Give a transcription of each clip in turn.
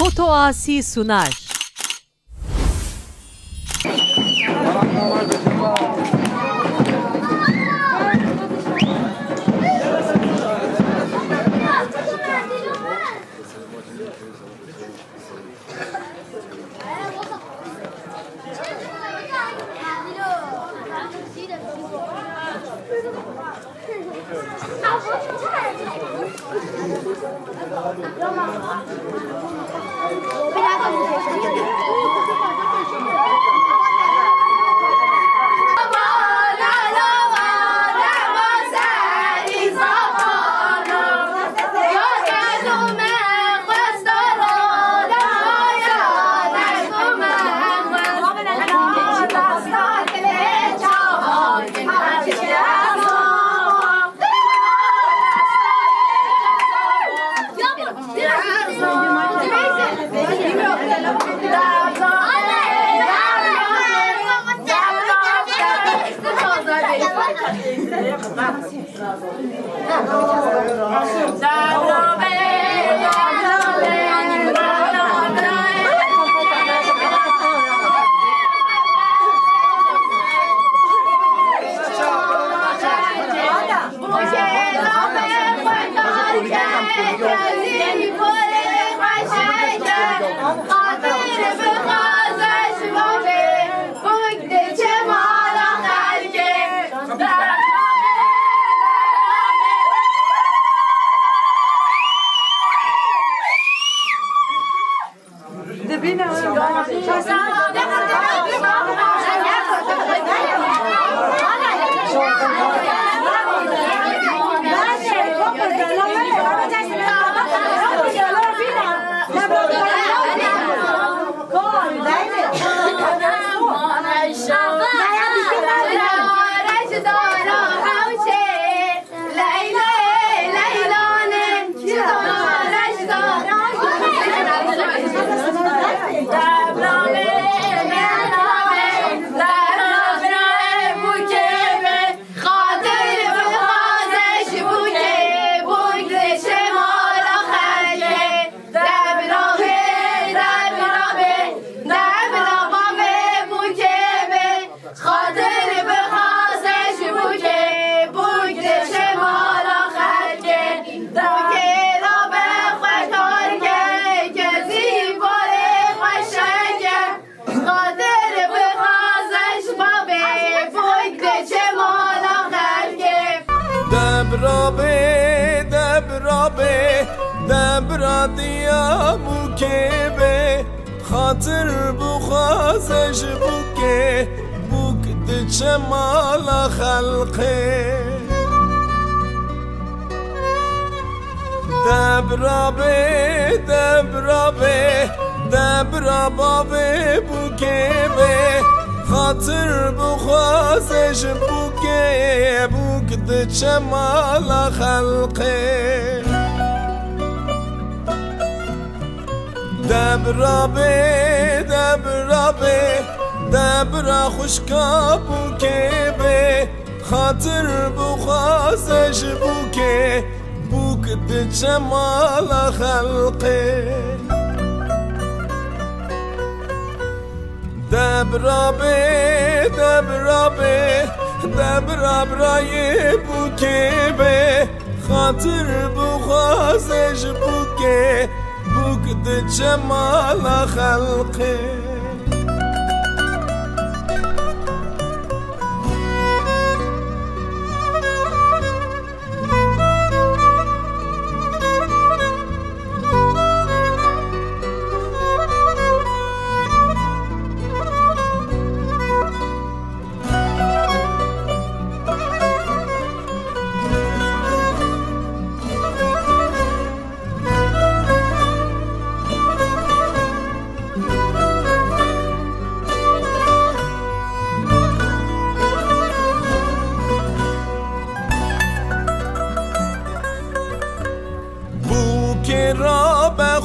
Foto Asi sunar. دیا بوکه خاطر بخوازش بوکه بوک دچه مالا خلقه دبرابه بوکه خاطر بخوازش بوکه بوک دچه مالا خلقه دبرا خوشکا بوکه به خاطر بخوازش بوکه بوک دچه مالا خلقه دبرای بوکه به خاطر بخوازش بوکه بوک دچه مالا خلقه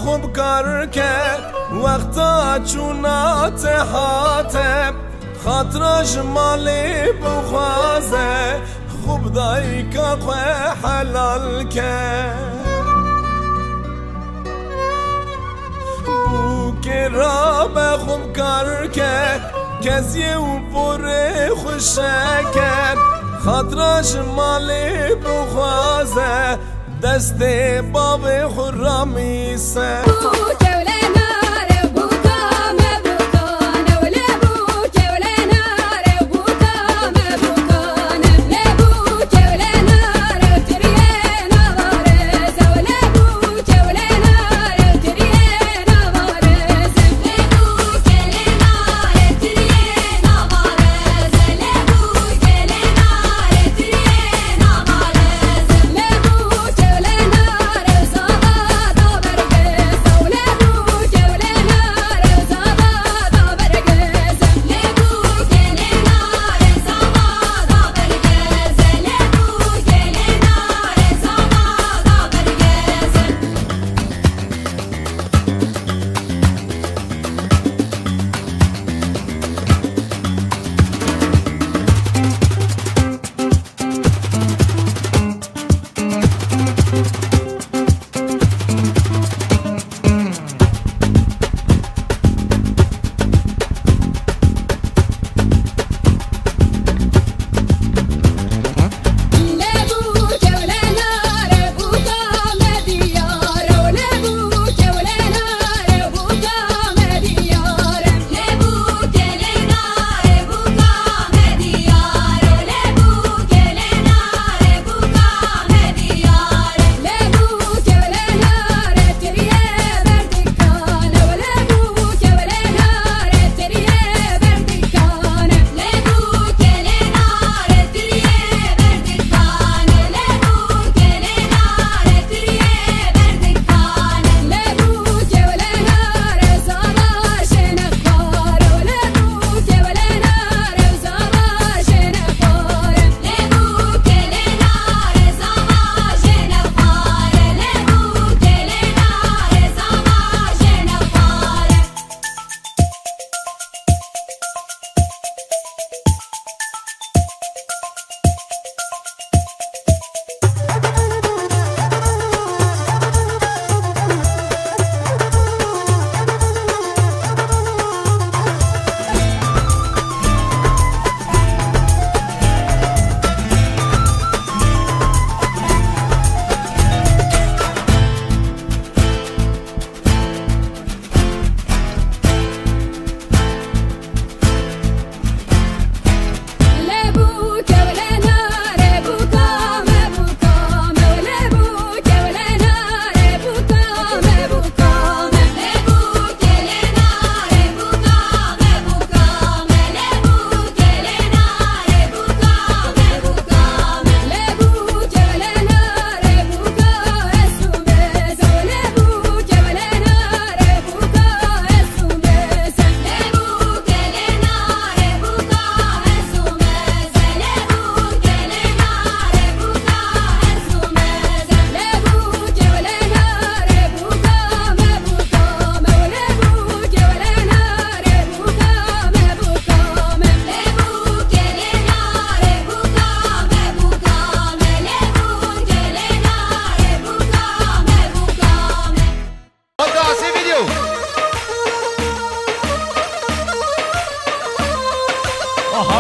خوب کار کرد وقتا چونات حاتم خاطرش مالی بخوازه خوب دایی که خواه حلال کرد رابه خوب کار که کسی او پره خوشکه خاطرش مالی بخوازه دست باب خرامی سه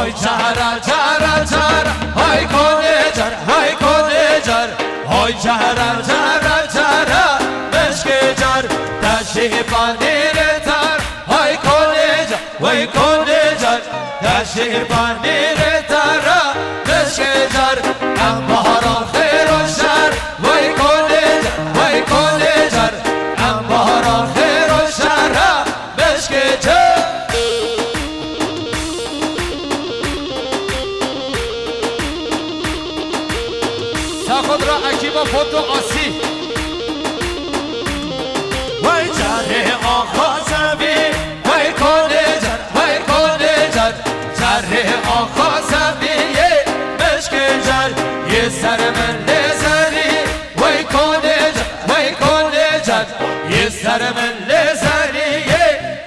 های چهره چهره چهره های کنه جر های کنه جر های چهره چهره چهره مشک جر تشی پنیر تر های کنه جر های کنه جر تشی پنیر تر مشک جر ام بهاران خیر و شر وای کنه جر وای کنه جر ام بهاران خیر و شر مشک جر خود را اکیبا فوتو آسی وای جره آقا زمین وای کنه جر وای کنه جر جره آقا زمین مشک جر یه سر من لزری وای کنه جر وای کنه جر یه سر من لزری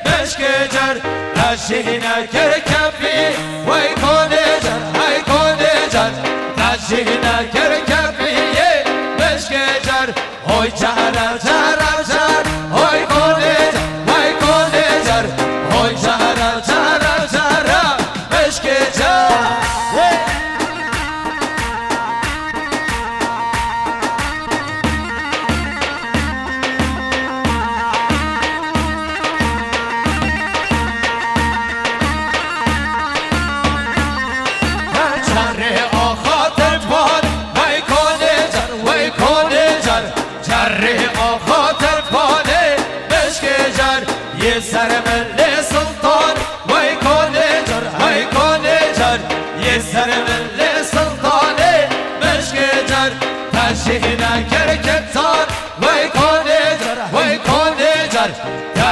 مشک جر اشی نکر کفی وای کنه جر وای کنه جر اشی نکر کفی های چهره چهره چهره های کنه جر های کنه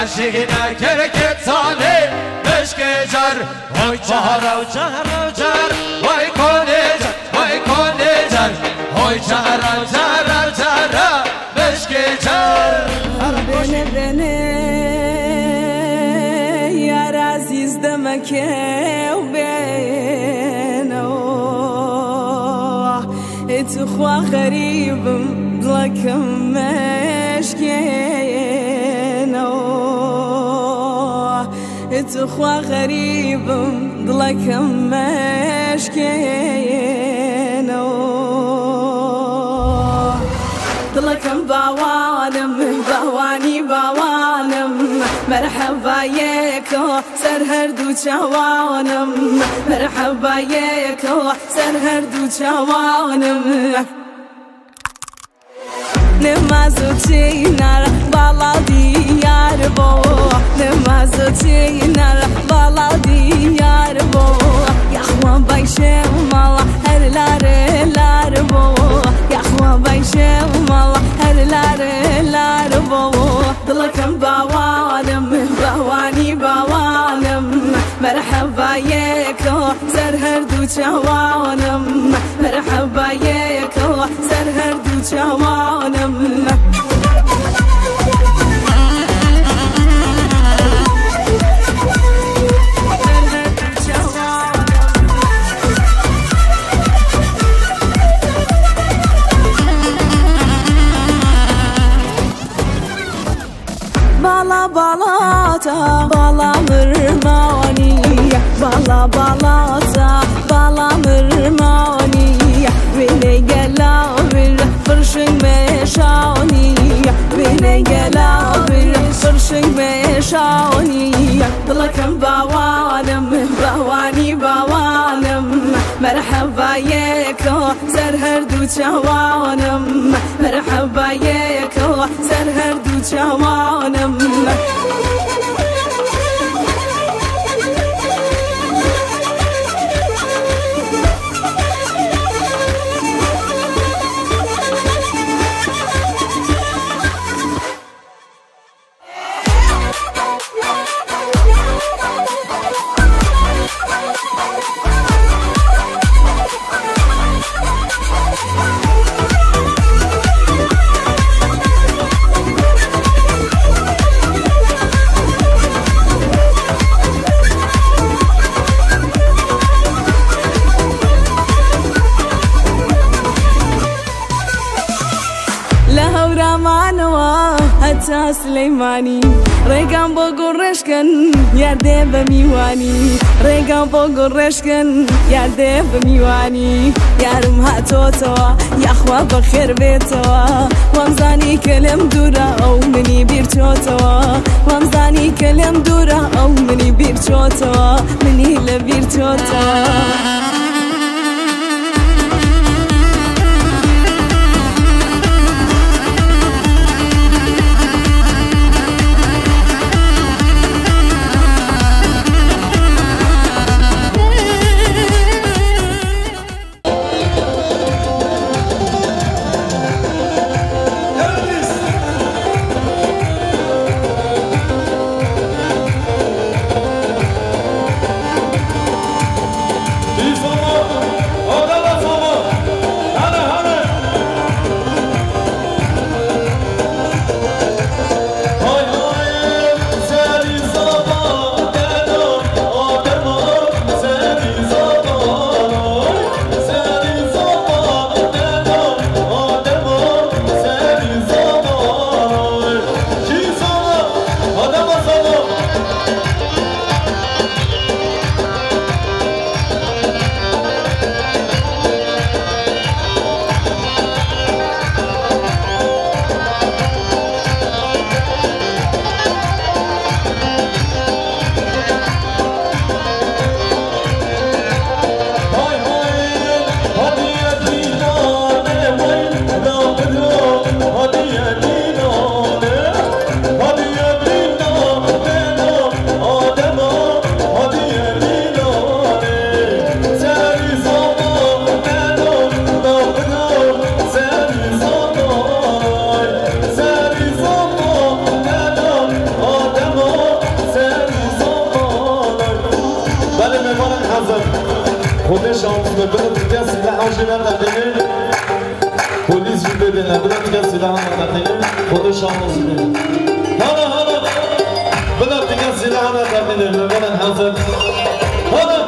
تشينا كركت صالي مشكي جر هاي جهر وجهر وجهر هاي كوني جر هاي كوني جر هاي جهر وجهر وجهر مشكي جر بني بني يا رازيز دمك وبينه اتخوى غريب ضلك مشكينه اتخوى غريب ضلك مشكينه ضلكم باوانم باواني باوانم مرحبا يكو سرهر دو چوانم مرحبا يكو سرهر دو چوانم نمازو چینر بالا دیار بو نمازو چینر بالا دیار بو یخوان بایشه مالا هر لاره لار بو یخوان بایشه مالا هر لاره لار بو دلکم باوانم باوانی باوانم مرحبا یکو سرهر دو چوانم مرحبا یکو سرهر دو چوانم Bala balata, bala mırmani, bala balata, bala mırmani. Bine gela bir fırşın meşani, bine gela bir fırşın meşani. Dılakım bavanım, bavani bavanım. Merhaba yeko, serher du çavanım. Merhaba yeko, serher du çavanım. هتا سليماني ريقان بوغو رشكن ياردي بميواني ريقان بوغو رشكن ياردي بميواني يارم هاتوتوا يا اخوا بخير بيتوا وامزاني كلم دورا او مني بيرتوتوا وامزاني كلم دورا او مني بيرتوتوا مني لبيرتوتوا Viva شدن نکنه پلیس رو ببینه بودم دیگه سیده هم نکنه خودش هم زیده هانا بودم دیگه سیده هم نکنه ببینن حاضر هانا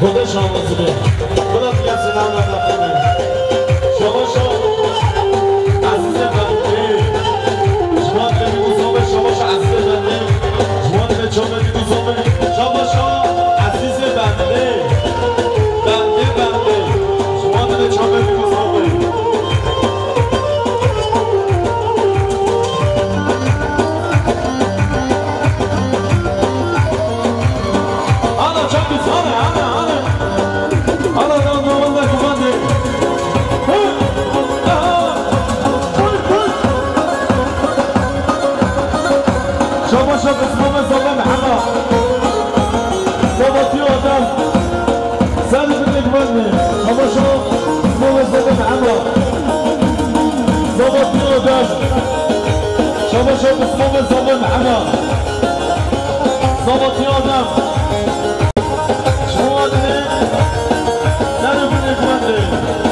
خودش آمازده خودم دیگه سلام نکنه شما عزیز بنده شما بگوزامه شما عزیز بنده شما بگوزامه شما عزیز بنده شما بگوزامه انا چند بزانه شما بسموم زبان حما صباتی آدم سر بینک منه شما بسموم زبان حما صباتی آدم شما بسموم زبان حما صباتی آدم شما آدم سر بینک منه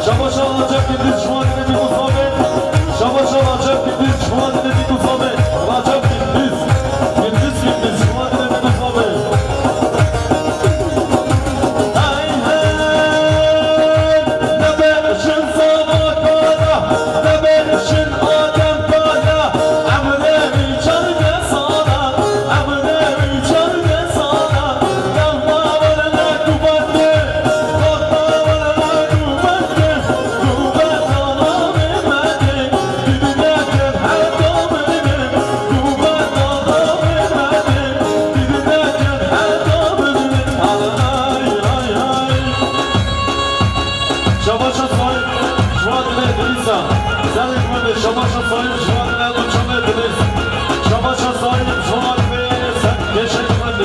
Şabaşa alacak gibi şu an شباشا صاحب جوان ادریسا زنگ من شباشا صاحب جوان ادوچم ادریس شباشا صاحب جوان کشک من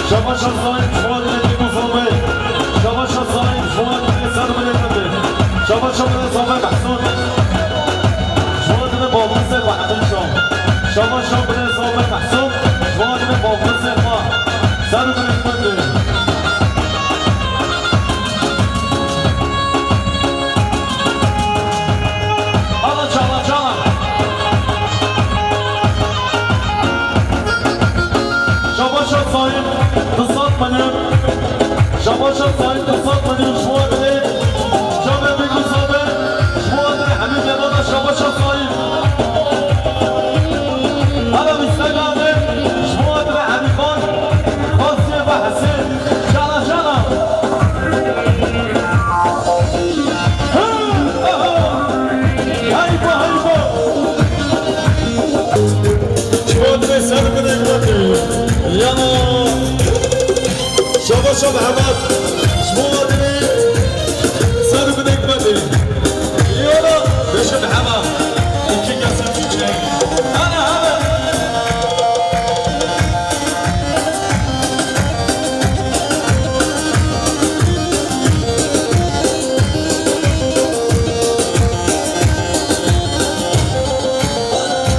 شباشا صاحب جوان ادیمو فومه شباشا صاحب جوان سر من شباشا من صاحب محسون جوان بابوس وحدی شام شباشا من صاحب محسون جوان بابوس ما سر من شباشا صاحب تصاد منیم شما بده جامعه بگو صابه شما بده همین جوانا شباشا صاحب حالا بیستگانه شما بده همین خان خاصیه و حسین جانا جانا هایبا هایبا شما بده سر بده بده یانا شباشا محمد شما دنی سر بدک بدی یالا بشه محمد اینکه کسی میشه انا همه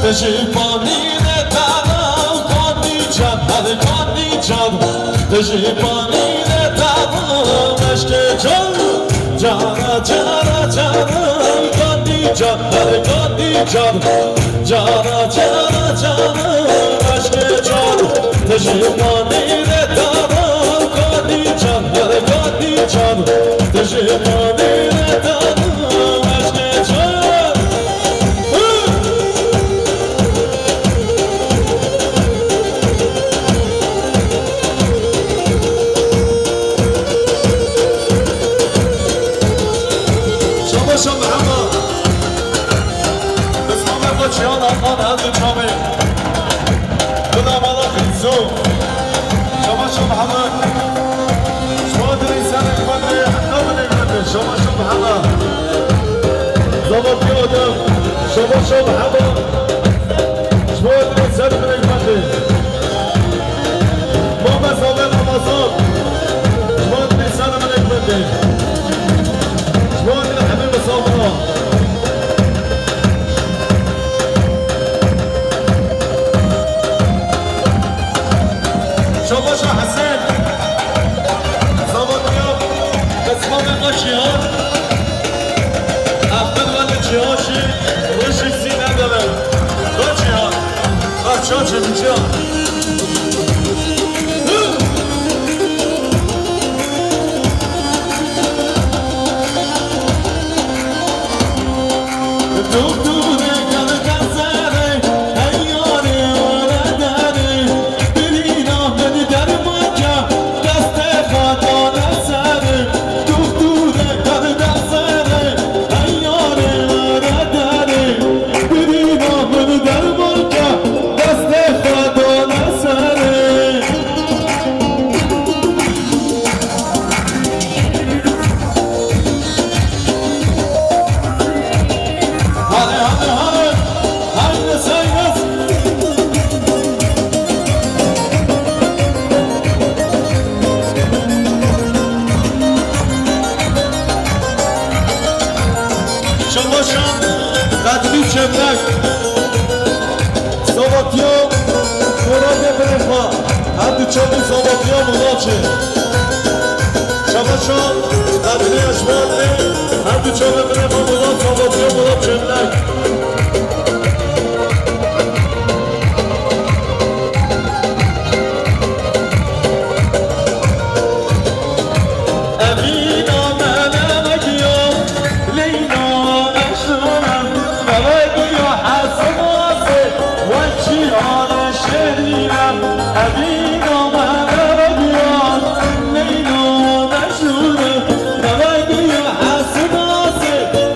تشیفانی نتانم کانی جان هده کانی جان تشیفانی عشق جان جانا جانا جانا گاندی جان هر گاندی جان جانا جانا جانا عشق جان تشیمانی ندارم گاندی جان هر گاندی جان تشیمانی ندارم عشق جان شباشا محمد شما دید سر من اکمده ما مسابق رمضان شما دید سر من اکمده شما دید همه مسابقا شباشا حسین زبانیاب قسمان قشیان احمد ولی جهاشی روشی نداره بچه ها بچه ها چه میشه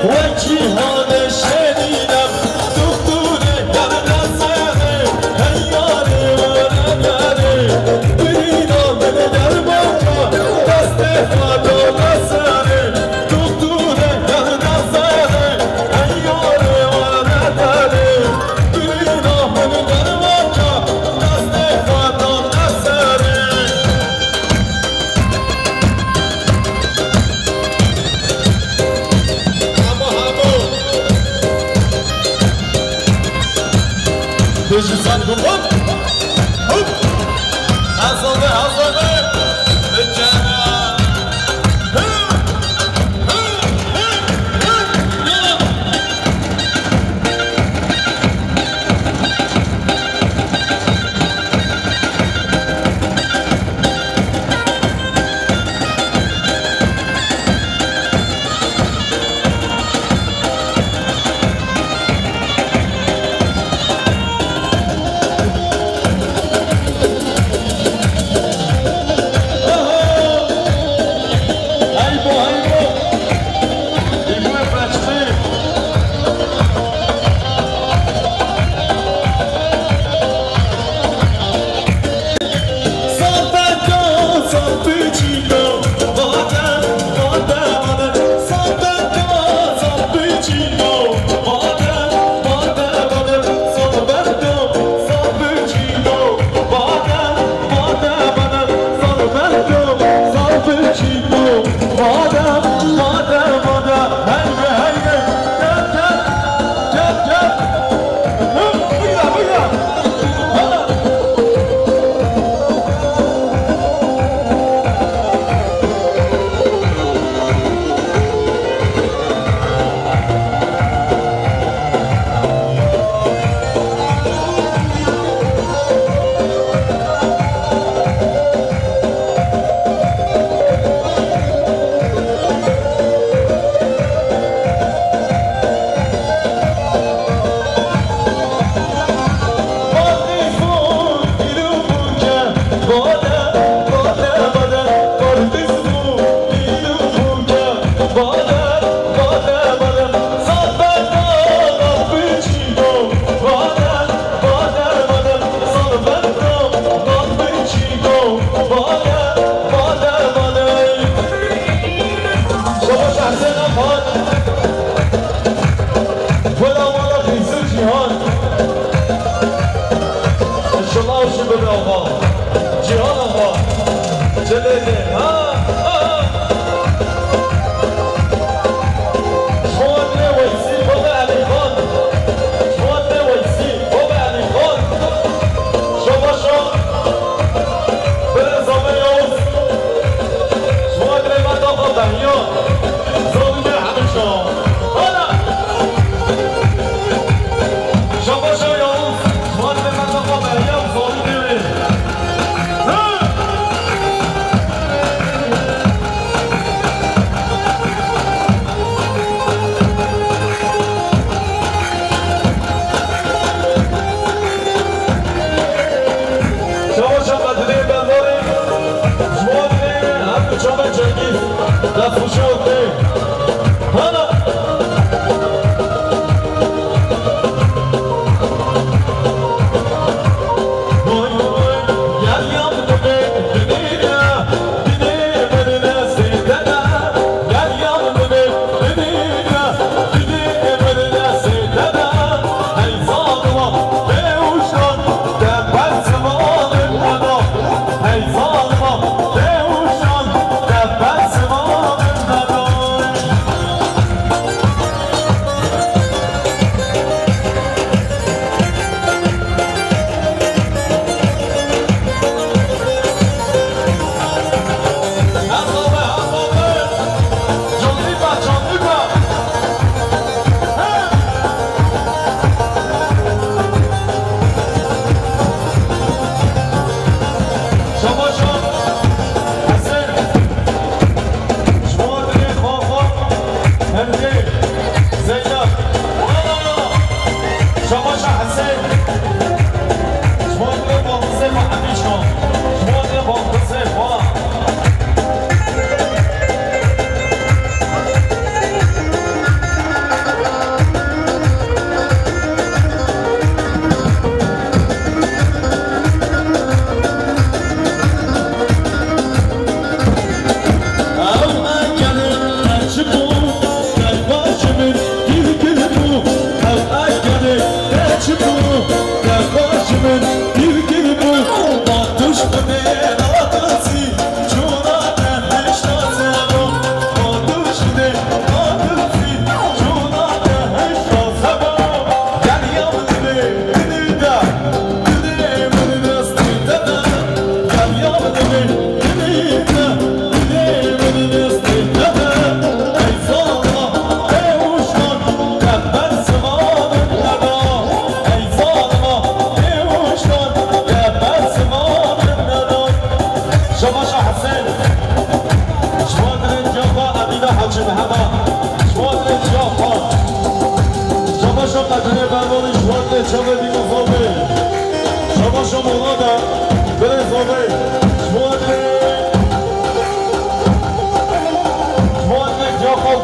What? But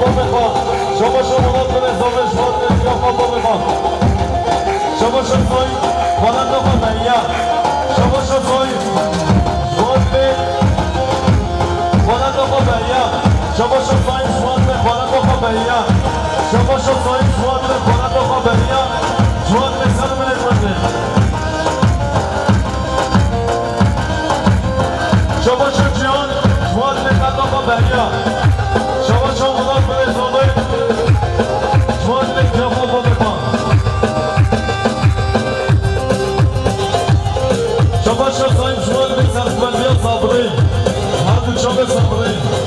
با بخواه شما شما به نظام شما قیافه با بخواه شما شما بلند آقا بیا شما شما شما به بلند آقا بیا شما شما به بلند آقا بیا شما شما به بلند آقا بیا شما به سلام نمیده شما شما شما به بلند آقا بیا شما شما به نظام شما به قیافه با بخواه شما شما شما به سلام صبری هر دو شما صبری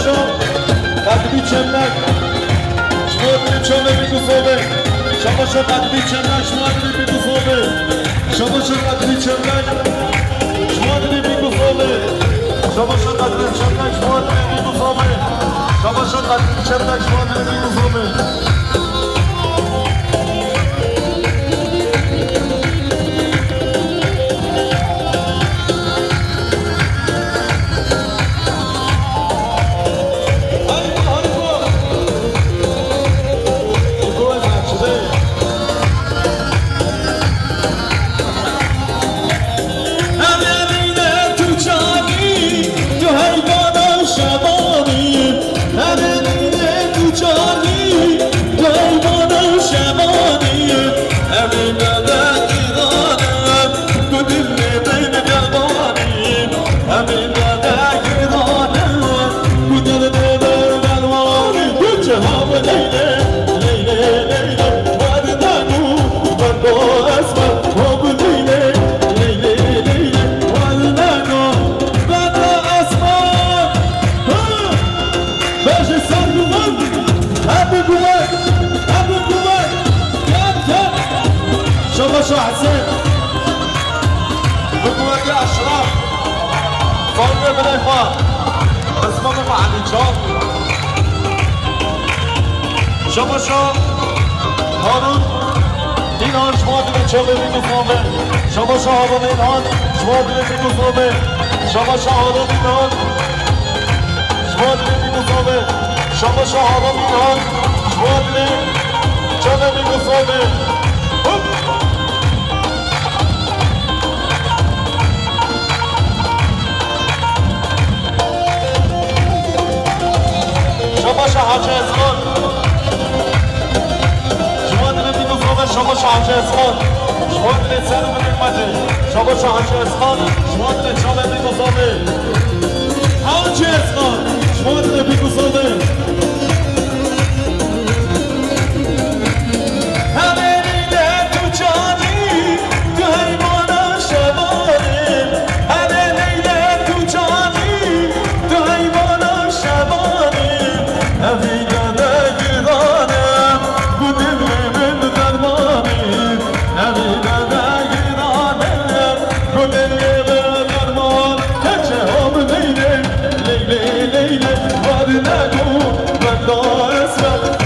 شما قدمی چندک شما داری بیگو صوبه شما قدمی چندک شما داری بیگو صوبه شما قدمی چندک شما داری بیگو صوبه شما قدمی چندک شما داری بیگو صوبه شما هارون اینان شما دیگه چه بیگو صوبه شما هارون اینان شما دیگه بیگو صوبه شما هارون اینان شما دیگه بیگو صوبه شما هارون اینان شما دیگه چه بیگو صوبه شما حاجی اسمان شما حاجی اسمان شما دل سر و نعمته شما حاجی اسمان شما دل چاله بیگو صوبه حاجی اسمان شما دل بیگو صوبه همه میده تو جانی تو حیوانا شبانه همه میده تو جانی تو حیوانا شبانه همه داده گرانم بودیم من درمانی همه داده گرانم بودیم من درمان کچه هم لیله لیله لیله واد نگو من دا اسمت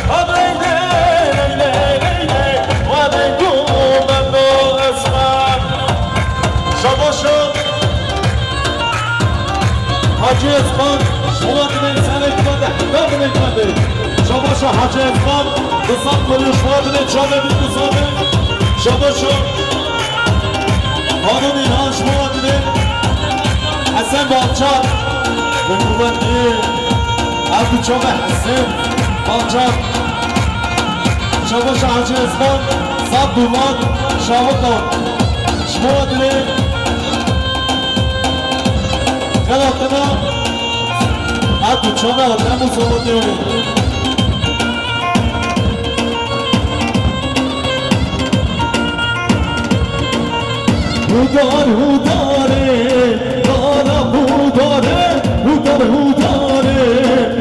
حاجی اسمان شما دنید سر اکمانده دارم اکمانده شما حاجی اسمان بسان کنی شما دنید چاله بید بسانه شما هارون اینان شما دنید حسن بانچان بگومندی عبدو چوب حسن بانچان شما حاجی اسمان صد دومان شاوکان شما دنید خلاقنا عبدو چوبه آدم و صوبه هوداره دارم هوداره هوداره هوداره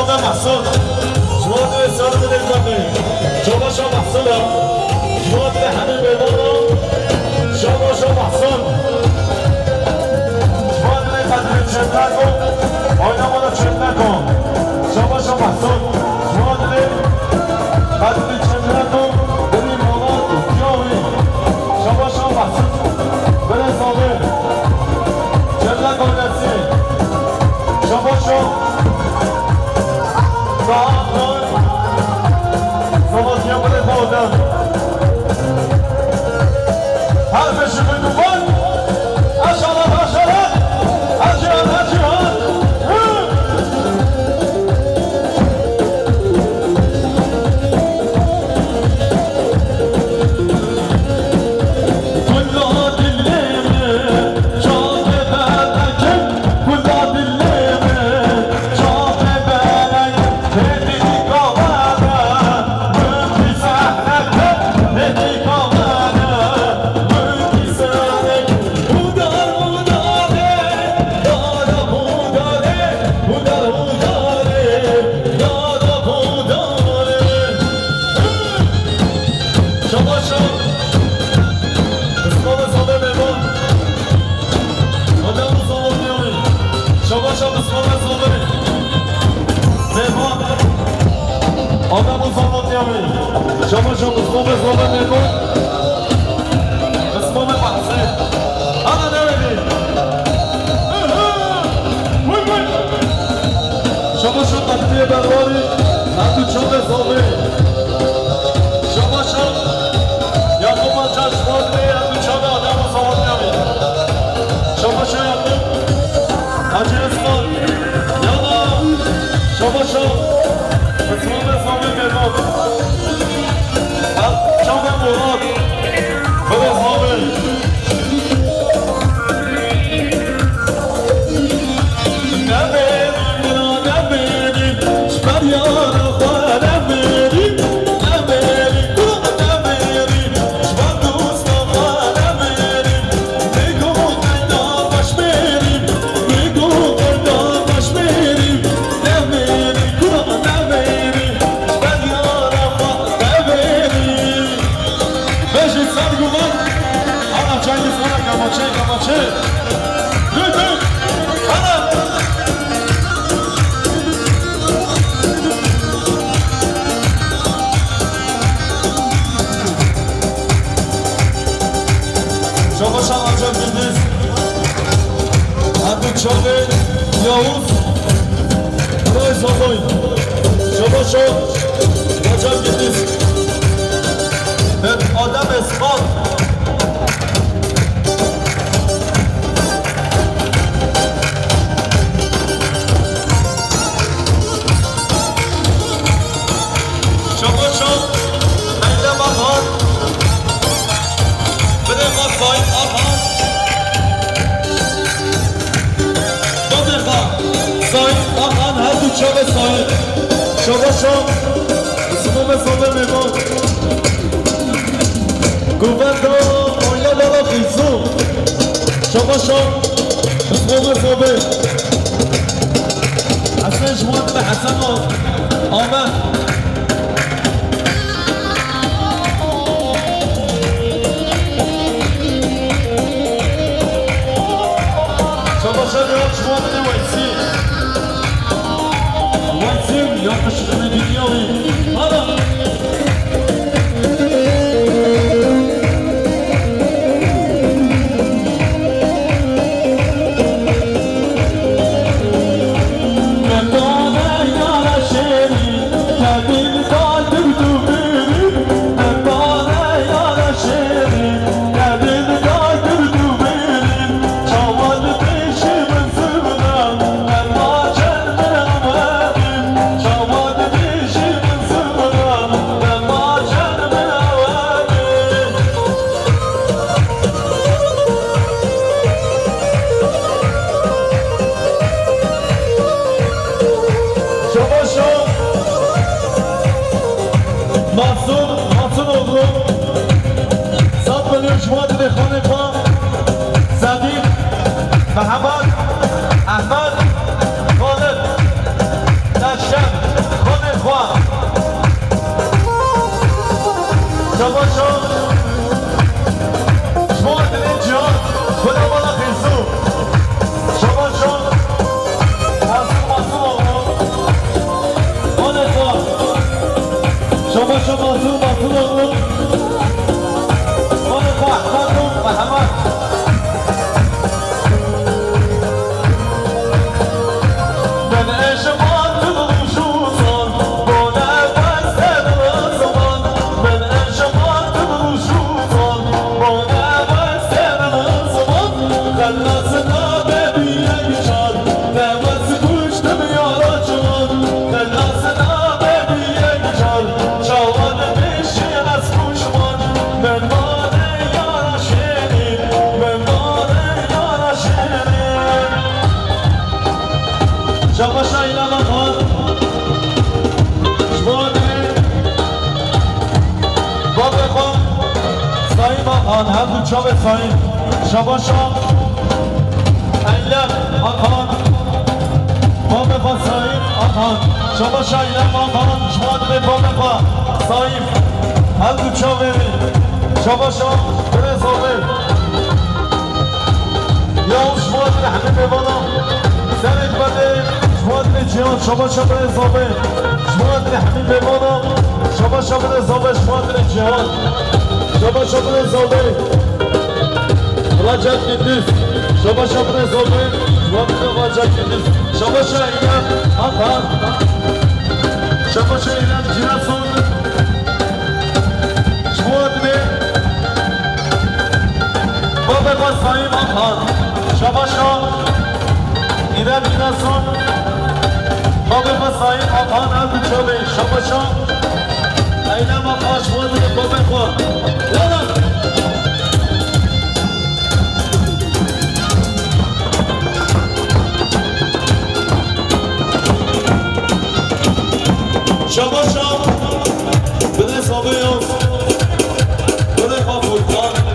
خانه محسن شما دوی سال بدهید کنید شما شما محسن شما دوی همه بیدان شما شما محسن شما دوی قدر چند نکن آینه ما رو چند نکن شما شما محسن شما دوی قدر چند نکن بری مالا جاوی شما شما محسن بره سابه چند نکن نسی شما شما صوت يوم الفوضى هذا شبه دبان عشرة عشرة عشرة عشرة آدم و زمان نیامی شما شما بسمام زمان نیمون بسمام بحثه آنه نمیدی شما شما قطعی درواری نتو چند زمانی شما شما یا کمان چشمان نتو چند آدم و زمان نیامی شما شما یادم حجی اسمان یادم شما شما بسمام زمان نیمون شما مراد بده زمان شده یاوز برای ساموی شما شد بچم گیدیز به آدم اسمان شما شد اینده مخواد بده ما ساید آفان سایت آهان هر دو چاق سایت شما شما اسمام زمه میمان گووندا آیا لالا خیزو شما شما اسمام زمه حسن جوان به حسن آمد شما شما جوان به ویسی یا پشتن دیگیاوی حالا محمد احمد خالد نشم شاباش اینا مخوان جوانه باب خوان ساییم آخان هم دو چاو ساییم شاباش اینا آخان باب خوان ساییم آخان شاباش اینا آخان جوانه باب خوان ساییم هم دو چاو شاباش بره صابه یا جوانه حمید بالا سرک بده جوانه جیان شاباش بره صابه جوانه حمید بالا شاباش بره صابه جوانه جیان شاباش بره صابه راجع کندیز شاباش بره صابه جوانه راجع کندیز شاباش اینا آخان شاباش اینا جیراسون جوانه بابا با ساییم آخان شاباشا اینا جیراسون بابا با ساییم آخان هم چوبه شاباشا اینا ما پاش بوده بابا خور یالا شاباشا بده صابه یوز بده با فولکان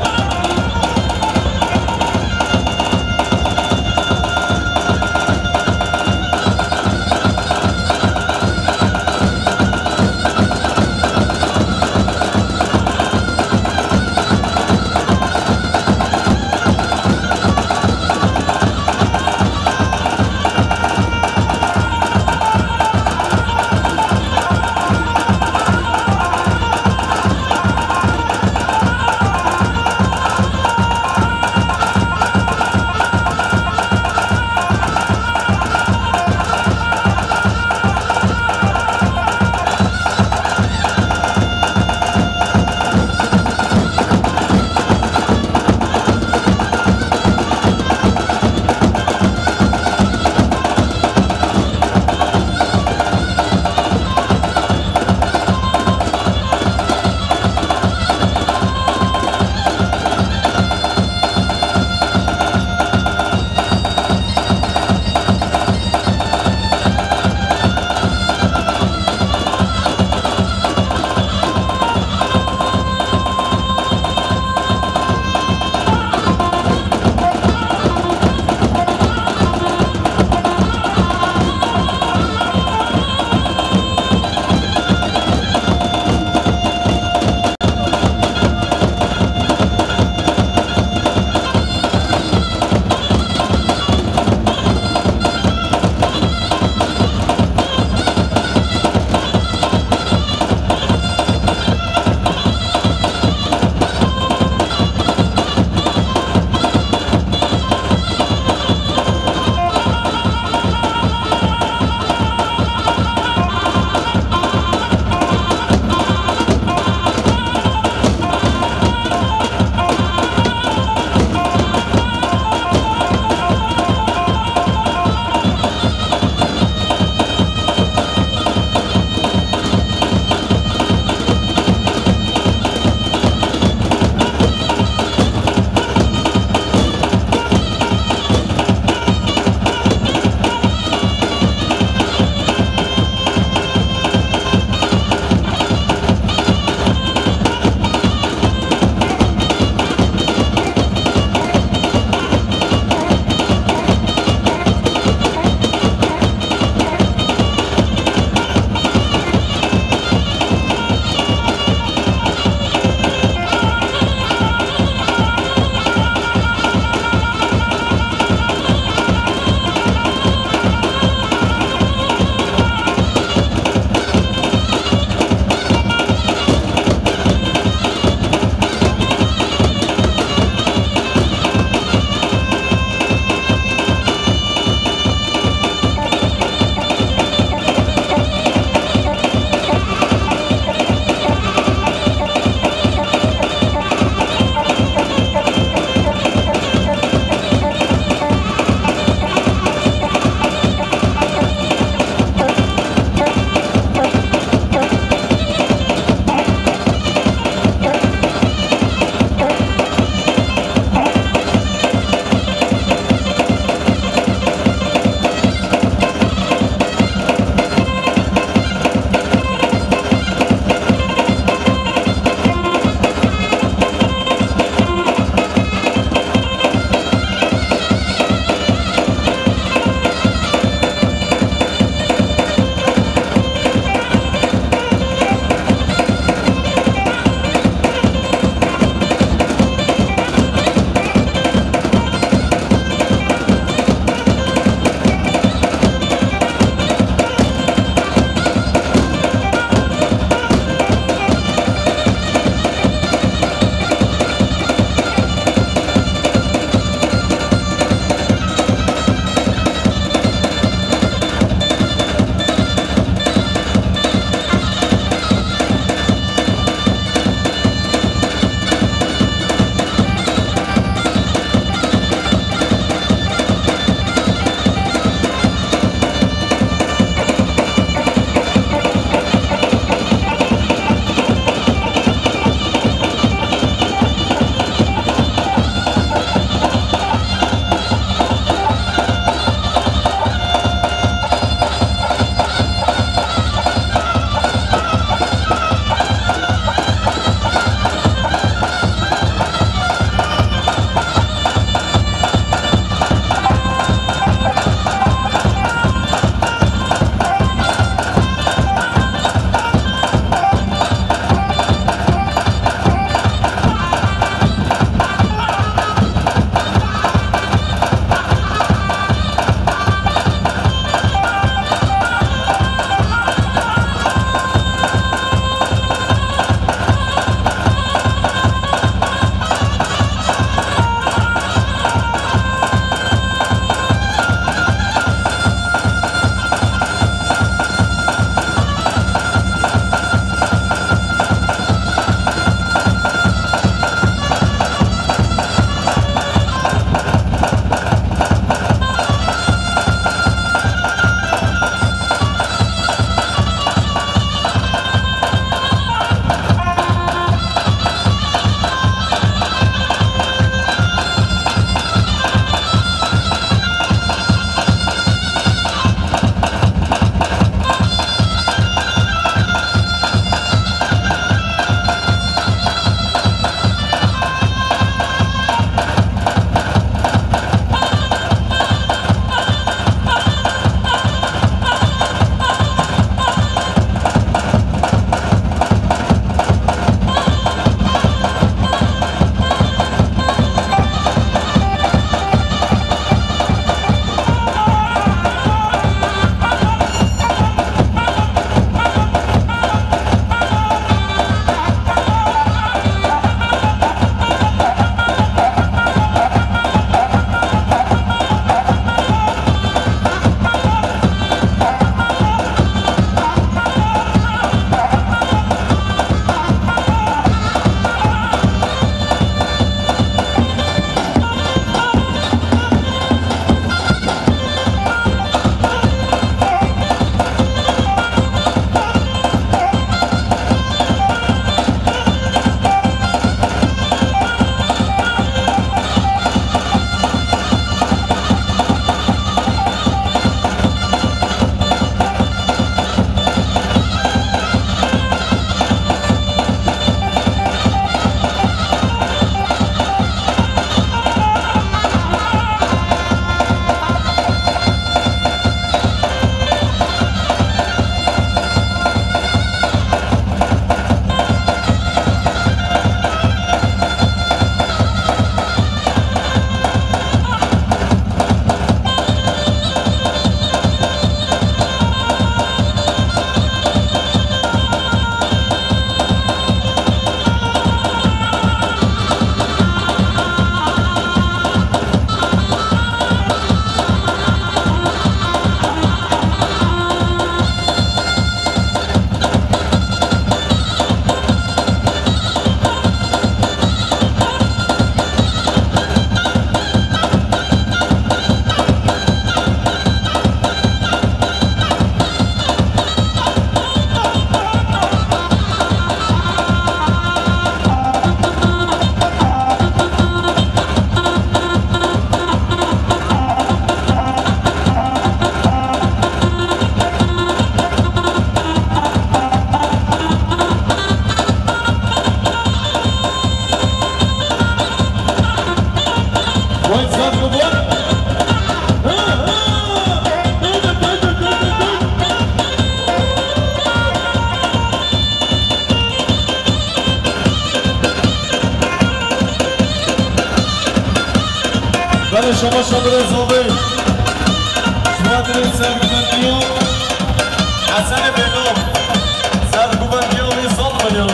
شما شامل زابه شما دارید سرگوبندی ها حسن بینام سرگوبندی ها میزان بنیام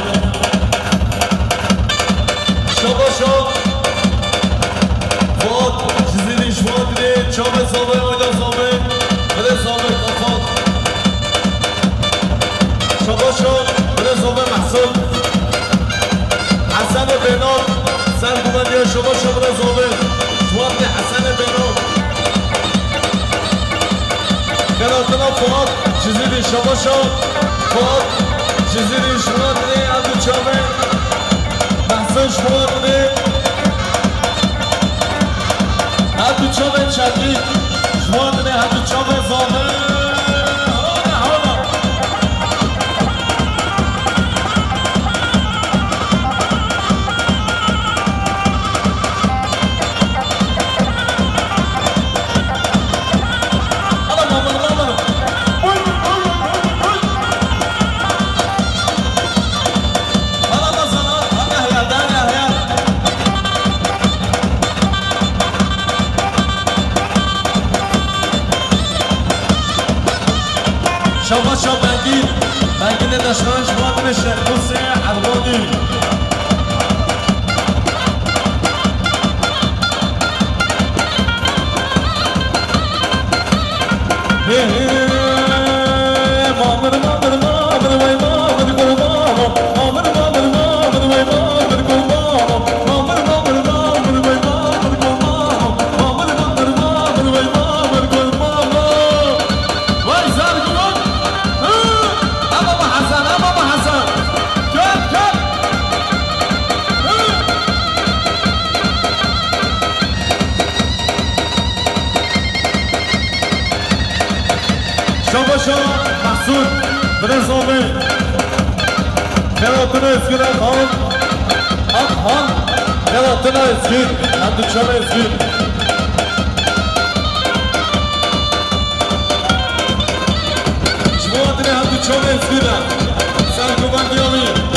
شما فاد چیزی شما دارید چاب زابه آیدا زابه بده زابه کافات شما بده زابه محصول حسن بینام سرگوبندی ها شما بده زابه شما حسن بینام کناتنا فاد چیزی دی شما فاد چیزی دی شما دی عبدو چامه محسن شما دی عبدو چامه چکی شما دی عبدو چامه زامه شما بنگین داشتان شما دونه شرکوس حلوانی محسود برزامه نراتنا اسکیر خان خان نراتنا اسکیر عبدو چامه اسکیر شما دنه عبدو چامه اسکیر سرگوبندی آمی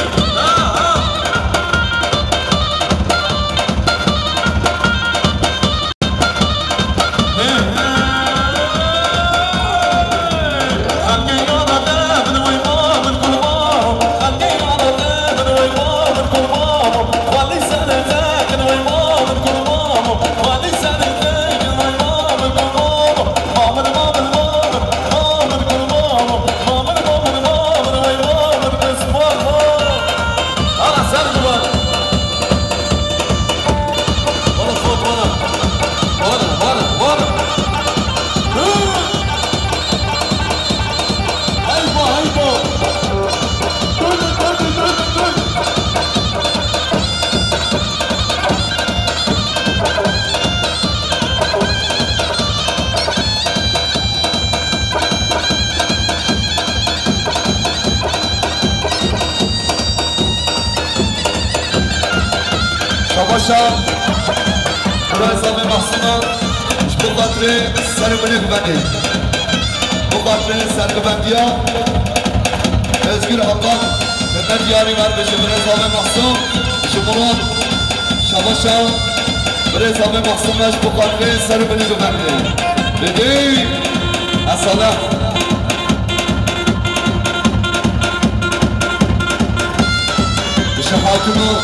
شما برای زامه محسونا bu batırı sarıbını güvenli. Bu batırı sarıbındiya Özgür Hakan Mehmet Yari var beşi Brezame Mahsum Şimuran Şabaşa Brezame Mahsumlaş bu batırı sarıbını güvenli. Dedi Asala Şahatunu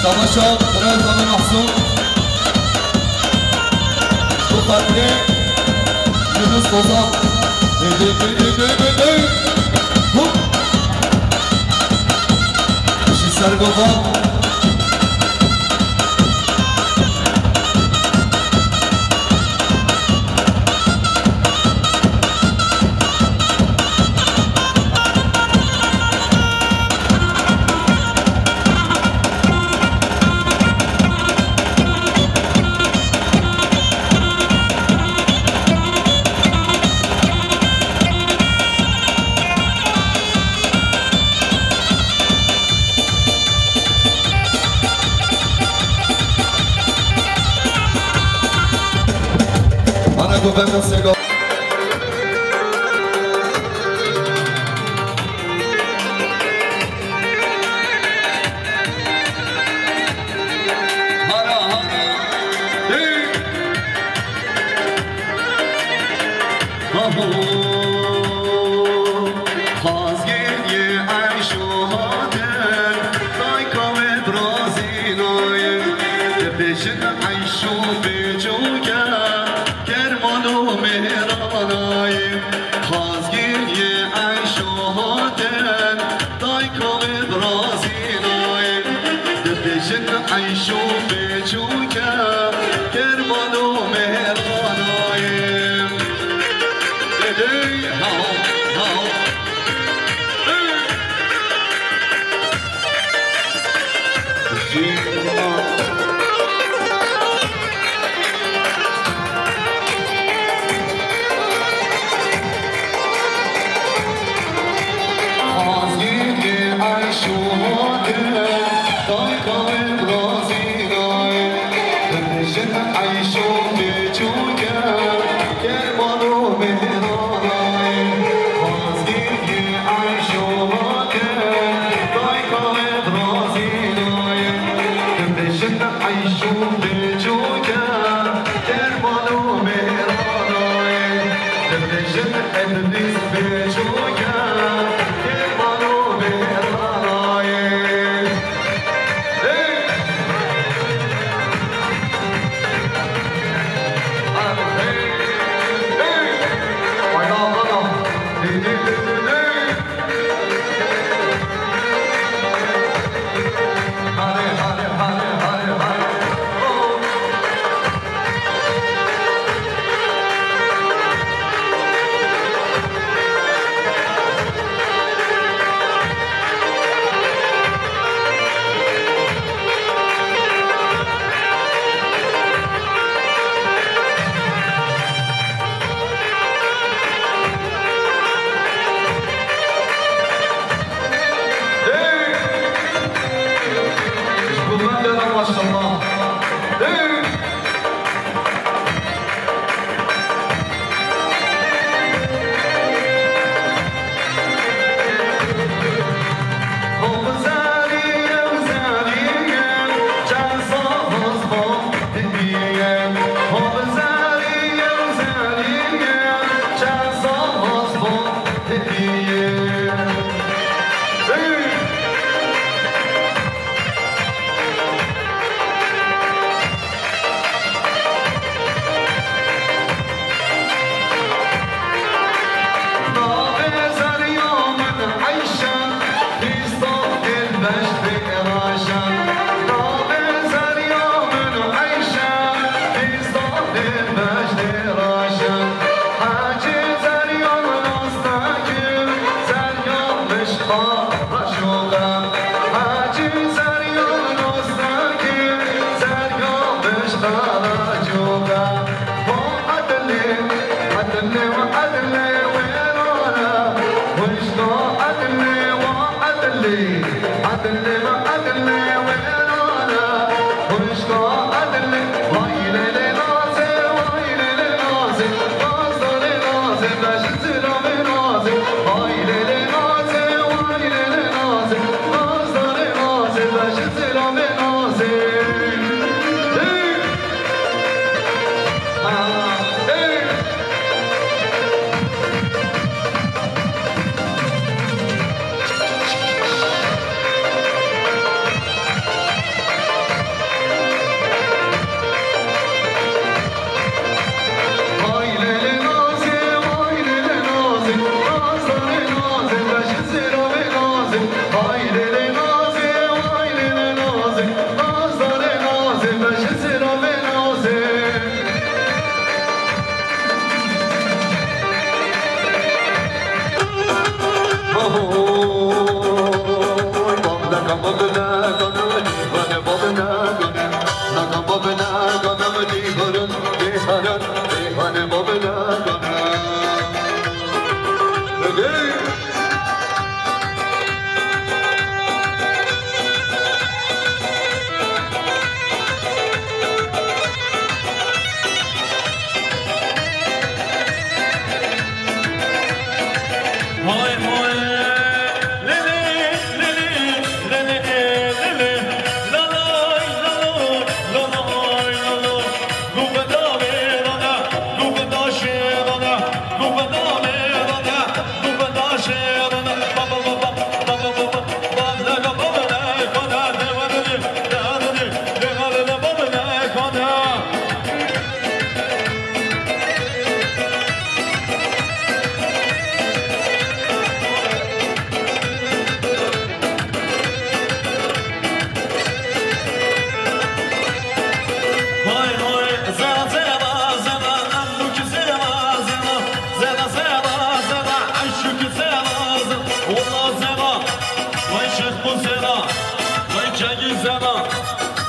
Şamaşan, Brezame Mahsum Bu partide Yunus Bozan Şişer Bozan أنا قبل نسيقو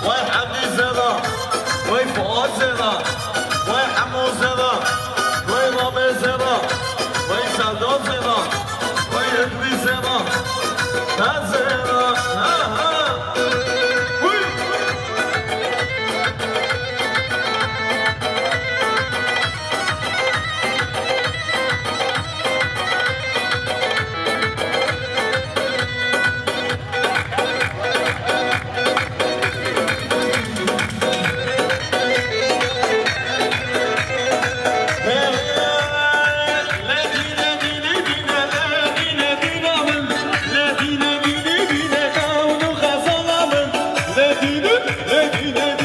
وای حمدی زدا وای فؤاد زدا وای حمو زدا وای رامي زدا وای سردار زدا وای ادری زدا ها زدا ها ها Medine